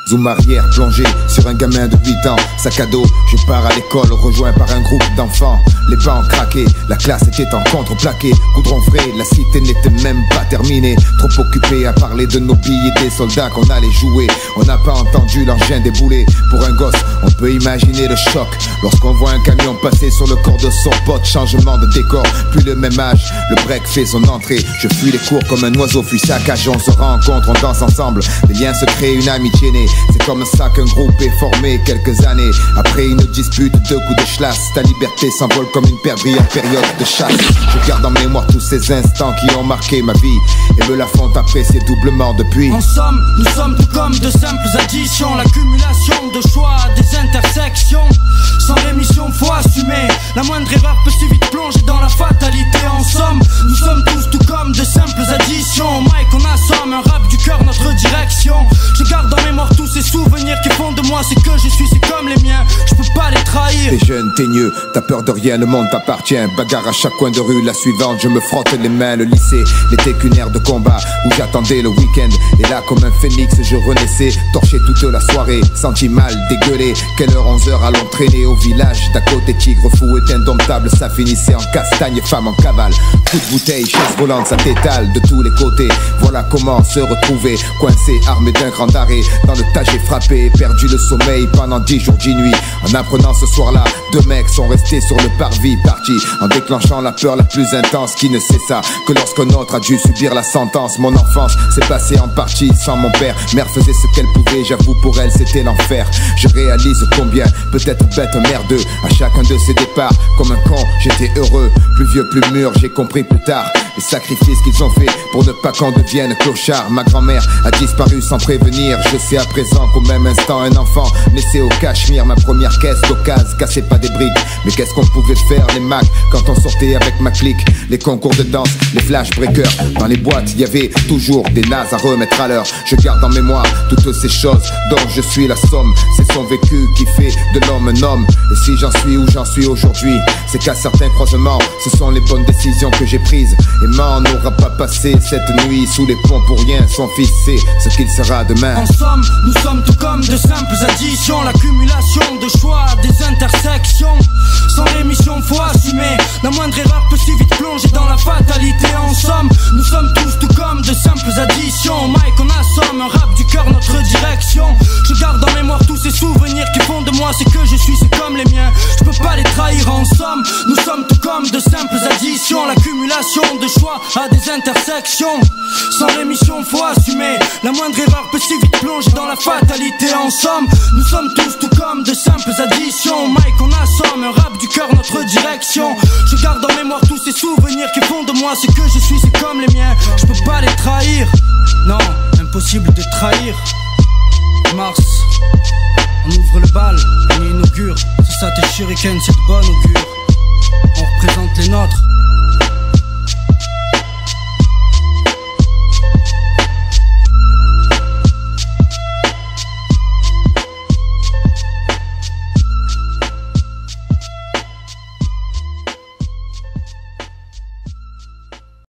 Zoom arrière plongé sur un gamin de 8 ans. Sac à dos, je pars à l'école rejoint par un groupe d'enfants. Les bancs craqués, la classe était en contreplaqué. Goudron frais, la cité n'était même pas terminée. Trop occupé à parler de nos billes et des soldats qu'on allait jouer. On n'a pas entendu l'engin débouler. Pour un gosse, on peut imaginer le choc lorsqu'on voit un camion passer sur le corps de son pote. Changement de décor, plus le même âge. Le break fait son entrée. Je fuis les cours comme un oiseau fuit sa cage. On se rencontre, on danse ensemble. Des liens se créent, une amitié née. C'est comme ça qu'un groupe est formé quelques années après une dispute, 2 coups de chlasse. Ta liberté s'envole comme une perdrix en période de chasse. Je garde en mémoire tous ces instants qui ont marqué ma vie et me la font apprécier doublement depuis. En somme, nous sommes tout comme de simples additions. L'accumulation de choix, des intersections. Sans rémission, faut assumer. La moindre erreur peut si vite plonger dans la fatalité. En somme, nous sommes tous tout comme de simples additions. Mike, on assomme un rap du cœur, notre direction. Je garde en mémoire tous ces souvenirs qui font de moi ce que je suis, c'est comme les miens, je peux pas les trahir. T'es jeune, t'es nieux, t'as peur de rien, le monde t'appartient. Bagarre à chaque coin de rue, la suivante, je me frotte les mains. Le lycée n'était qu'une ère de combat où j'attendais le week-end. Et là comme un phénix je renaissais, torché toute la soirée, senti mal, dégueulé. Quelle heure, 11h, allons traîner au village d'à côté. Tigre fou est indomptable, ça finissait en castagne, femme en cavale. Coup de bouteille, chaise volante, ça t'étale de tous les côtés. Voilà comment se retrouver, coincé, armé d'un grand arrêt. Dans le tas j'ai frappé, perdu le sommeil pendant 10 jours, 10 nuits. En apprenant ce soir-là, 2 mecs sont restés sur le parvis, partis en déclenchant la peur la plus intense qui ne cessa que lorsqu'un autre a dû subir la sentence. Mon enfance s'est passée en partie sans mon père. Mère faisait ce qu'elle pouvait, j'avoue pour elle c'était l'enfer. Je réalise combien, peut-être bête, merdeux, à chacun de ces départs. Comme un con, j'étais heureux, plus vieux, plus mûr, j'ai compris plus tard les sacrifices qu'ils ont fait pour ne pas qu'on devienne clochard. Ma grand-mère a disparu sans prévenir. Je sais à présent qu'au même instant un enfant naissait au Cachemire. Ma première caisse d'occasion cassait pas des briques. Mais qu'est-ce qu'on pouvait faire les Macs quand on sortait avec ma clique? Les concours de danse, les flash breakers. Dans les boîtes il y avait toujours des nazes à remettre à l'heure. Je garde en mémoire toutes ces choses dont je suis la somme. C'est son vécu qui fait de l'homme un homme. Et si j'en suis où j'en suis aujourd'hui, c'est qu'à certains croisements ce sont les bonnes décisions que j'ai prises. Et m'en n'aura pas passé cette nuit sous les ponts pour rien. Son fils sait ce qu'il sera demain. En somme, nous sommes tout comme de simples additions. L'accumulation de choix, des intersections. Sans rémission, faut assumer. La moindre erreur peut si vite plonger dans la fatalité. En somme, nous sommes tous tout comme de simples additions. Mike, on assomme un rap du cœur, notre direction. Je garde en mémoire tous ces souvenirs qui font de moi ce que je suis, c'est comme les miens, je peux pas les trahir. En somme, nous sommes tout comme de simples additions. L'accumulation de choix à des intersections. Sans rémission, faut assumer. La moindre erreur peut si vite plonger dans la fatalité. En somme, nous sommes tous tout comme de simples additions. Mike, on assomme un rap du cœur, notre direction. Je garde en mémoire tous ces souvenirs qui font de moi ce que je suis, c'est comme les miens, je peux pas les trahir. Non, impossible de trahir. Mars, on ouvre le bal, on inaugure. C'est ça tes shurikens, c'est de bonne augure. On représente les nôtres.